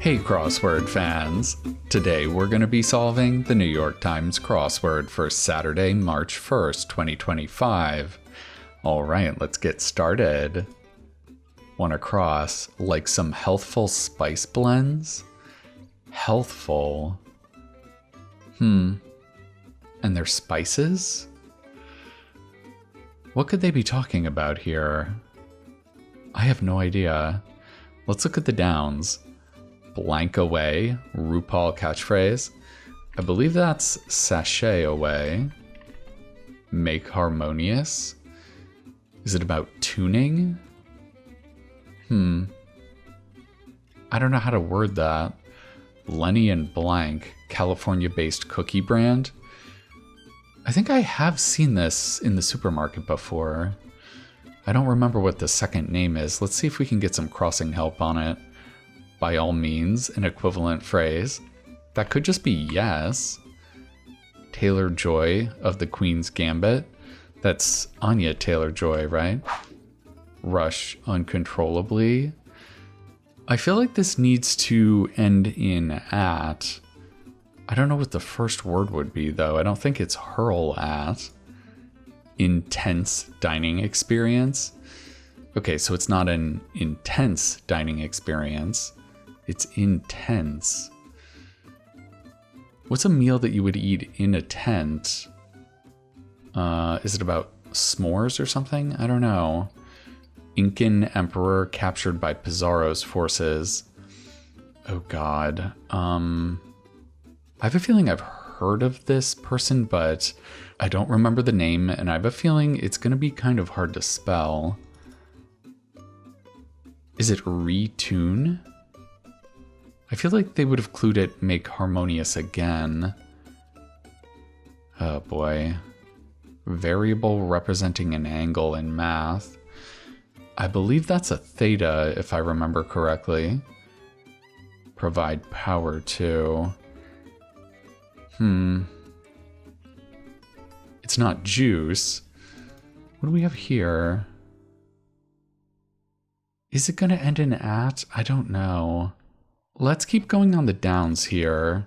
Hey crossword fans! Today we're going to be solving the New York Times crossword for Saturday, March 1st, 2025. Alright, let's get started. Wanna cross like some healthful spice blends? Healthful? And they're spices? What could they be talking about here? I have no idea. Let's look at the downs. Blank away, RuPaul catchphrase. I believe that's sashay away. Make harmonious. Is it about tuning? I don't know how to word that. Lenny and Blank, California-based cookie brand. I think I have seen this in the supermarket before. I don't remember what the second name is. Let's see if we can get some crossing help on it. By all means, an equivalent phrase. That could just be yes. Taylor-Joy of the Queen's Gambit. That's Anya Taylor-Joy, right? Rush uncontrollably. I feel like this needs to end in at. I don't know what the first word would be, though. I don't think it's hurl at. Intense dining experience. Okay, so it's not an intense dining experience. It's intense. What's a meal that you would eat in a tent? Is it about s'mores or something? I don't know. Incan emperor captured by Pizarro's forces. Oh god. I have a feeling I've heard of this person, but I don't remember the name, and I have a feeling it's going to be kind of hard to spell. Is it retune? I feel like they would have clued it make harmonious again. Oh boy. Variable representing an angle in math. I believe that's a theta, if I remember correctly. Provide power to. It's not juice. What do we have here? Is it going to end in at? I don't know. Let's keep going on the downs here.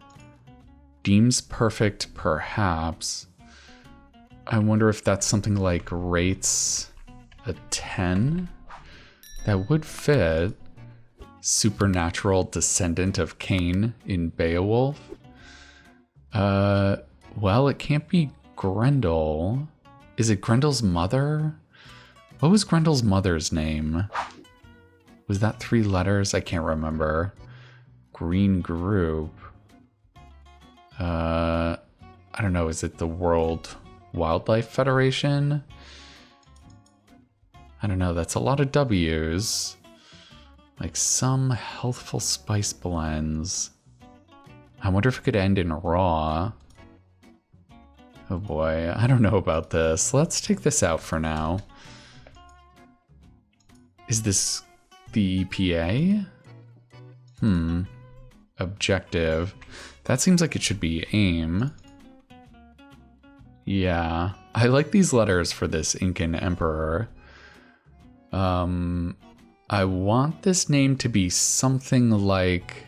Deems perfect, perhaps. I wonder if that's something like rates a 10? That would fit. Supernatural descendant of Cain in Beowulf. Well, it can't be Grendel. Is it Grendel's mother? What was Grendel's mother's name? Was that 3 letters? I can't remember. Green group. I don't know, is it the World Wildlife Federation? I don't know, that's a lot of W's. Like some healthful spice blends. I wonder if it could end in raw. Oh boy, I don't know about this. Let's take this out for now. Is this the EPA? Objective. That seems like it should be aim. Yeah, I like these letters for this Incan emperor. I want this name to be something like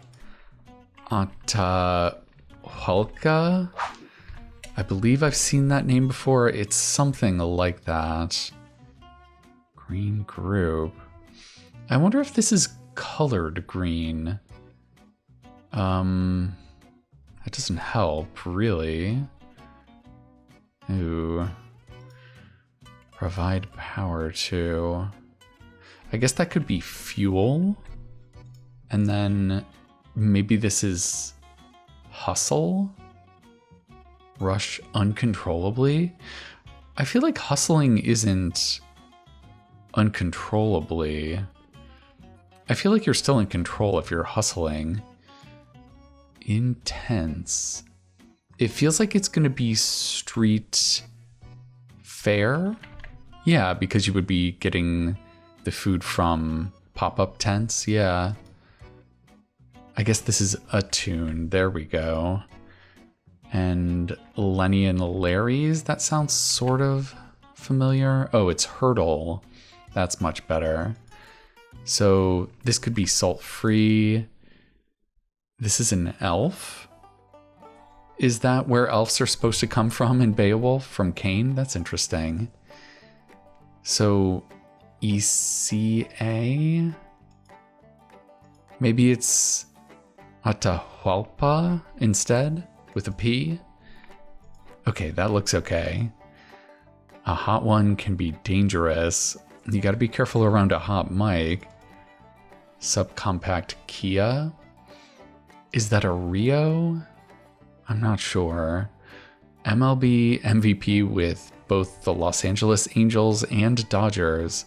Atahualpa. I believe I've seen that name before. It's something like that. Green group. I wonder if this is colored green. That doesn't help, really. Ooh. Provide power to. I guess that could be fuel. And then maybe this is hustle? Rush uncontrollably? I feel like hustling isn't uncontrollably. I feel like you're still in control if you're hustling. Intense. It feels like it's going to be street fair. Yeah, because you would be getting the food from pop-up tents. Yeah. I guess this is a tune. There we go. And Lenny and Larry's, that sounds sort of familiar. Oh, it's Hurdle. That's much better. So this could be salt-free. This is an elf? Is that where elves are supposed to come from in Beowulf? From Cain? That's interesting. So, ECA? Maybe it's Atahualpa instead, with a P? Okay, that looks okay. A hot one can be dangerous. You gotta be careful around a hot mic. Subcompact Kia? Is that a Rio? I'm not sure. MLB MVP with both the Los Angeles Angels and Dodgers.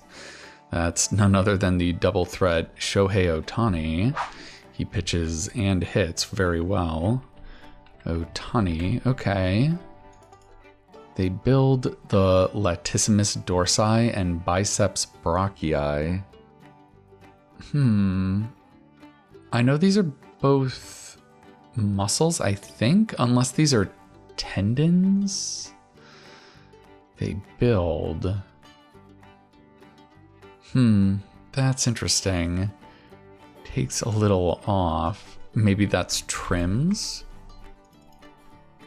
That's none other than the double threat Shohei Ohtani. He pitches and hits very well. Ohtani, okay. They build the latissimus dorsi and biceps brachii. I know these are both muscles, I think, unless these are tendons. They build. That's interesting. Takes a little off. Maybe that's trims.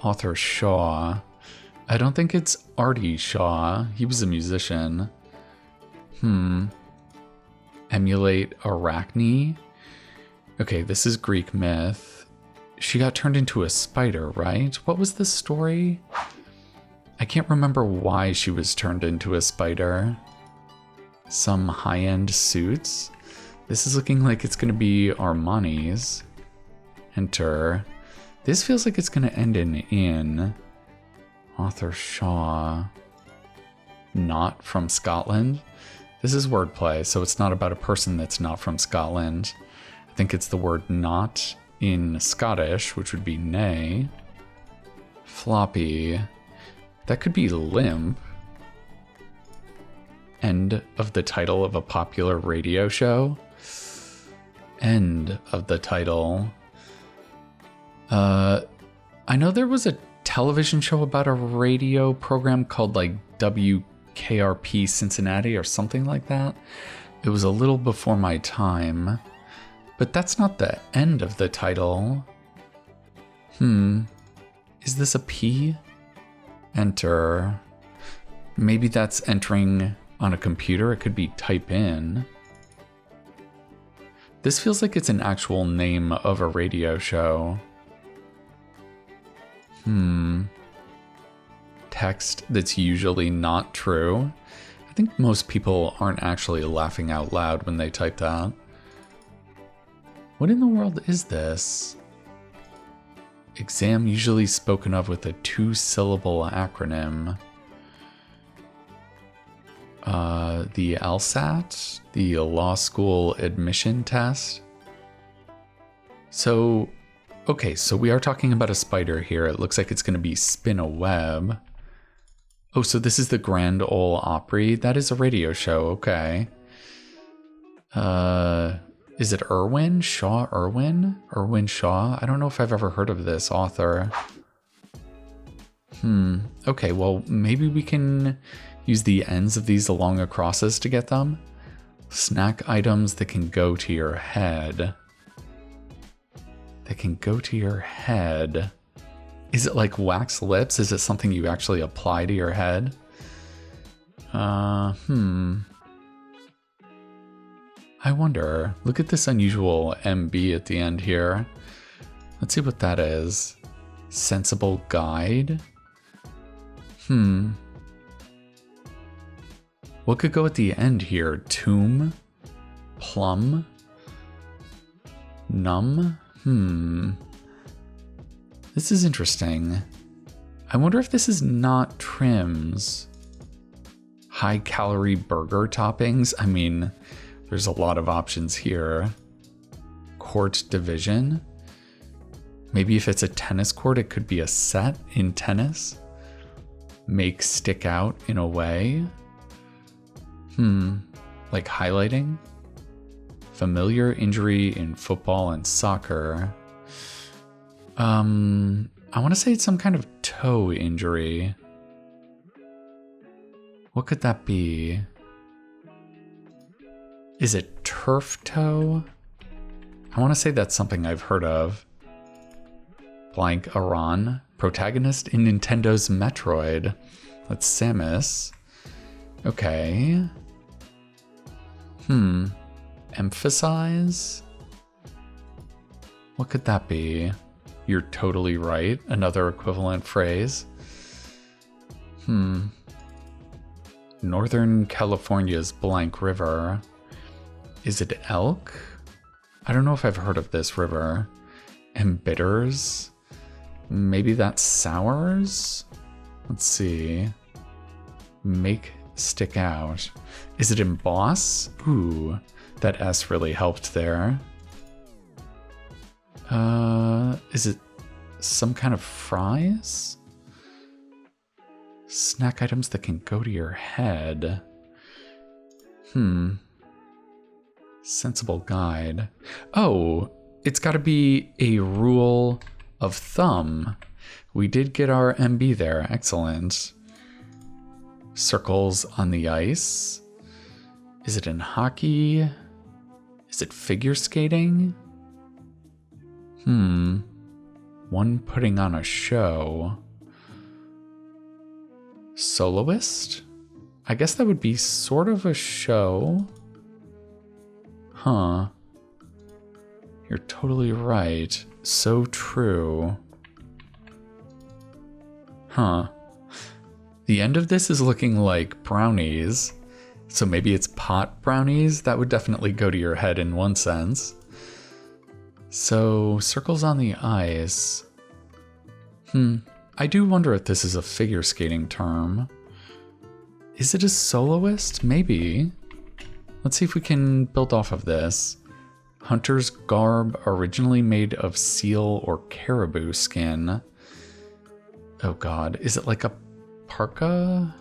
Author Shaw. I don't think it's Artie Shaw. He was a musician. Emulate Arachne. Okay, this is Greek myth. She got turned into a spider, right? What was the story? I can't remember why she was turned into a spider. Some high-end suits. This is looking like it's going to be Armani's. Enter. This feels like it's going to end in. Author Shaw. Not from Scotland. This is wordplay, so it's not about a person that's not from Scotland. I think it's the word not in Scottish, which would be nay. Floppy. That could be limp. End of the title of a popular radio show. End of the title. I know there was a television show about a radio program called like WKRP Cincinnati or something like that. It was a little before my time, but that's not the end of the title. Is this a P? Enter. Maybe that's entering on a computer. It could be type in. This feels like it's an actual name of a radio show. Text that's usually not true. I think most people aren't actually laughing out loud when they type that. What in the world is this? Exam usually spoken of with a 2-syllable acronym. The LSAT, the law school admission test. So, okay, so we are talking about a spider here. It looks like it's going to be spin a web. Oh, so this is the Grand Ole Opry. That is a radio show, okay. Is it Irwin? Shaw Irwin? Irwin Shaw? I don't know if I've ever heard of this author. Okay, well, maybe we can use the ends of these along acrosses to get them. Snack items that can go to your head. That can go to your head. Is it like wax lips? Is it something you actually apply to your head? I wonder. Look at this unusual MB at the end here. Let's see what that is. Sensible guide? What could go at the end here? Tomb? Plum? Numb? This is interesting. I wonder if this is not trims. High calorie burger toppings? I mean, there's a lot of options here. Court division? Maybe if it's a tennis court, it could be a set in tennis. Make stick out in a way. Like highlighting? Familiar injury in football and soccer. I want to say it's some kind of toe injury. What could that be? Is it turf toe? I want to say that's something I've heard of. blank Aran, protagonist in Nintendo's Metroid. That's Samus. Okay. Emphasize? What could that be? You're totally right. Another equivalent phrase. Northern California's blank river. Is it Elk? I don't know if I've heard of this river. Embitters? Maybe that's sours? Let's see. Make stick out. Is it emboss? Ooh, that S really helped there. Is it some kind of fries? Snack items that can go to your head. Sensible guide. Oh, it's got to be a rule of thumb. We did get our MB there. Excellent. Circles on the ice. Is it in hockey? Is it figure skating? One putting on a show. Soloist? I guess that would be sort of a show. Huh. You're totally right. So true. Huh. The end of this is looking like brownies. So maybe it's pot brownies? That would definitely go to your head in one sense. So, circles on the ice. I do wonder if this is a figure skating term. Is it a soloist? Maybe. Let's see if we can build off of this. Hunter's garb originally made of seal or caribou skin. Oh god, is it like a parka?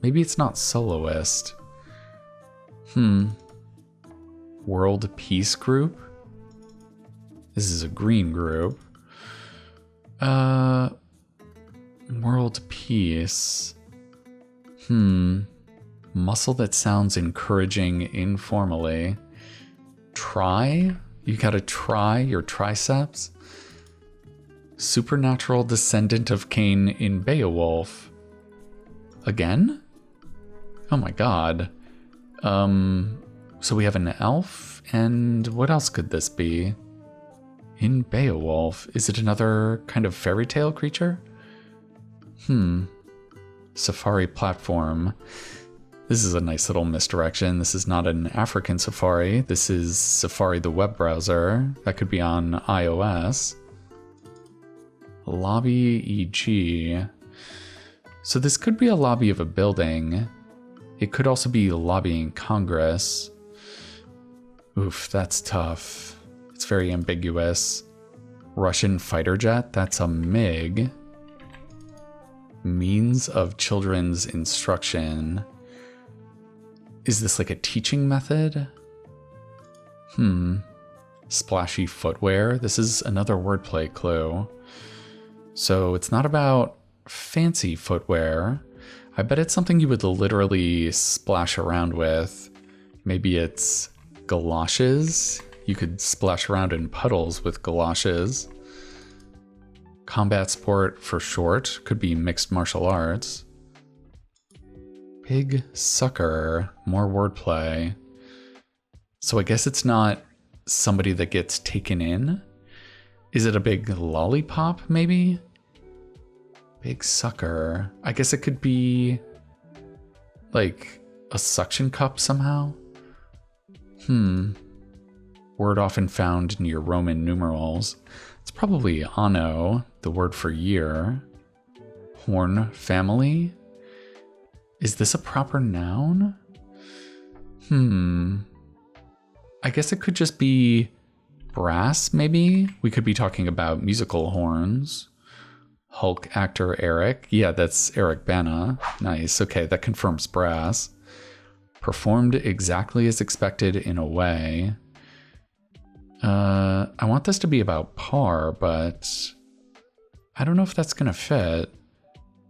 Maybe it's not soloist. World Peace Group? This is a green group. World Peace. Muscle that sounds encouraging informally. Try? You gotta try your triceps? Supernatural descendant of Cain in Beowulf. Again? Oh my god. So we have an elf, and what else could this be? In Beowulf, is it another kind of fairy tale creature? Safari platform. This is a nice little misdirection. This is not an African Safari. This is Safari the web browser. That could be on iOS. Lobby EG. So this could be a lobby of a building. It could also be lobbying Congress. Oof, that's tough. It's very ambiguous. Russian fighter jet, that's a MiG. Means of children's instruction. Is this like a teaching method? Splashy footwear. This is another wordplay clue. So it's not about fancy footwear. I bet it's something you would literally splash around with. Maybe it's galoshes. You could splash around in puddles with galoshes. Combat sport for short. Could be mixed martial arts. Pig sucker. More wordplay. So I guess it's not somebody that gets taken in. Is it a big lollipop, maybe? Big sucker. I guess it could be like a suction cup somehow. Word often found near Roman numerals. It's probably anno, the word for year. Horn family. Is this a proper noun? I guess it could just be brass, maybe? We could be talking about musical horns. Hulk actor Eric. Yeah, that's Eric Bana. Nice. Okay, that confirms brass. Performed exactly as expected in a way. I want this to be about par, but I don't know if that's gonna fit.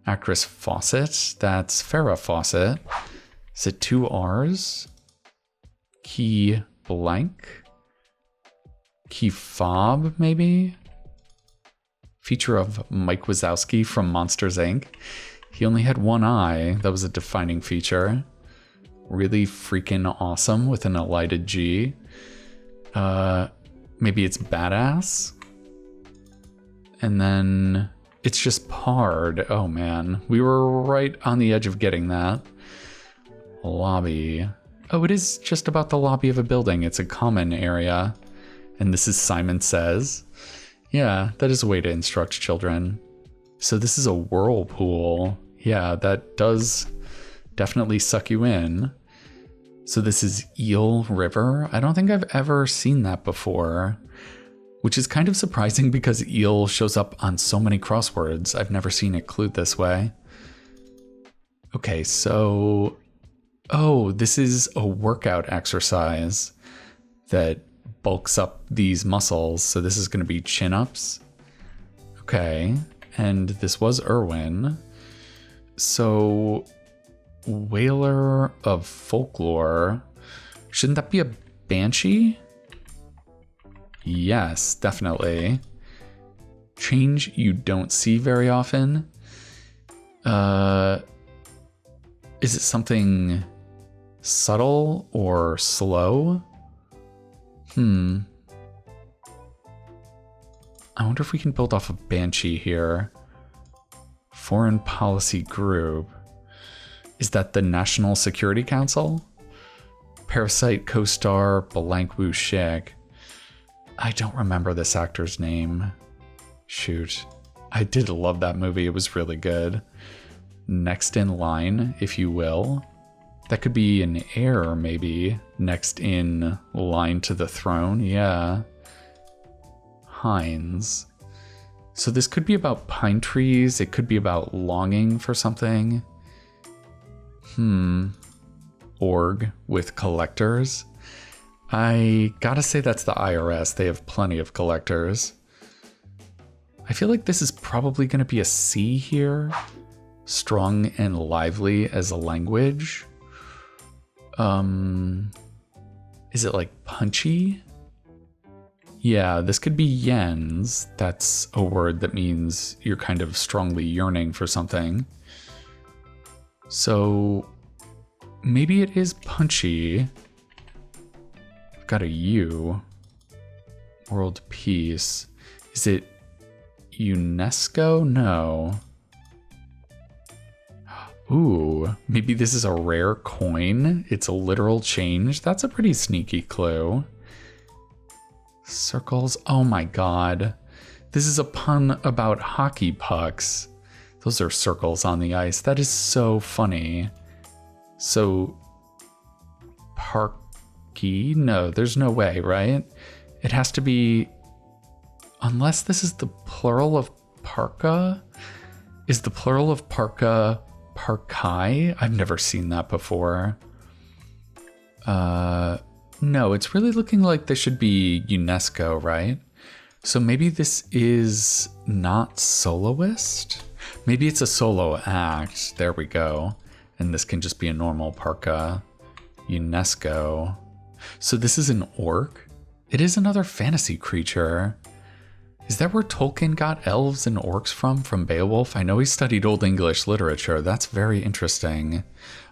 Actress Fawcett. That's Farrah Fawcett. Is it 2 R's? Key blank? Key fob, maybe? feature of Mike Wazowski from Monsters, Inc. He only had one eye. That was a defining feature. Really freaking awesome with an elided G. Maybe it's badass. And then it's just pard. Oh man, we were right on the edge of getting that. Lobby. Oh, it is just about the lobby of a building. It's a common area. And this is Simon Says. Yeah, that is a way to instruct children. So this is a whirlpool. Yeah, that does definitely suck you in. So this is Eel River. I don't think I've ever seen that before, which is kind of surprising because eel shows up on so many crosswords. I've never seen it clued this way. Okay, so... oh, this is a workout exercise that bulks up these muscles. So this is going to be chin-ups. Okay, and this was Irwin. So... Whaler of Folklore. Shouldn't that be a banshee? Yes, definitely. Change you don't see very often. Is it something subtle or slow? I wonder if we can build off a banshee here. Foreign Policy Group. Is that the National Security Council? Parasite co-star Blank Woo Shik. I don't remember this actor's name. Shoot. I did love that movie. It was really good. Next in line, if you will. That could be an heir, maybe. Next in line to the throne. Yeah. Hines. So this could be about pine trees. It could be about longing for something. Org with collectors. I gotta say that's the IRS. They have plenty of collectors. I feel like this is probably gonna be a C here. Strong and lively as a language. Is it like punchy? Yeah, this could be yens. That's a word that means you're kind of strongly yearning for something. So maybe it is punchy. I've got a U. World peace. Is it UNESCO? No. Ooh, maybe this is a rare coin. It's a literal change. That's a pretty sneaky clue. Circles. Oh my god. This is a pun about hockey pucks. Those are circles on the ice. That is so funny. So, parky? No, there's no way, right? It has to be, unless this is the plural of parka? Is the plural of parka parkai? I've never seen that before. No, it's really looking like this should be UNESCO, right? So maybe this is not soloist? Maybe it's a solo act. There we go. And this can just be a normal parka. UNESCO. So this is an orc? It is another fantasy creature. Is that where Tolkien got elves and orcs from Beowulf? I know he studied Old English literature. That's very interesting.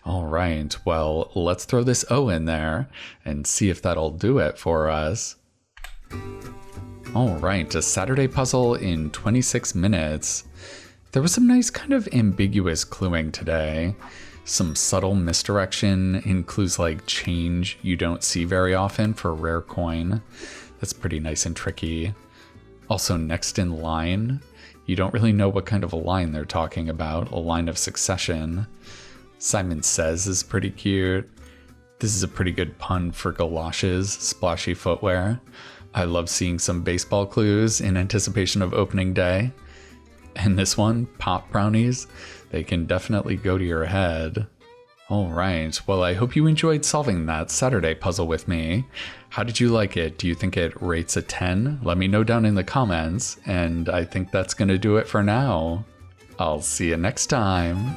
All right, well, let's throw this O in there and see if that'll do it for us. All right, a Saturday puzzle in 26 minutes. There was some nice kind of ambiguous cluing today. Some subtle misdirection in clues like change you don't see very often for a rare coin. That's pretty nice and tricky. Also, next in line, you don't really know what kind of a line they're talking about. A line of succession. Simon Says is pretty cute. This is a pretty good pun for galoshes, splashy footwear. I love seeing some baseball clues in anticipation of opening day. And this one, pop brownies, they can definitely go to your head. All right, well, I hope you enjoyed solving that Saturday puzzle with me. How did you like it? Do you think it rates a 10? Let me know down in the comments, and I think that's going to do it for now. I'll see you next time.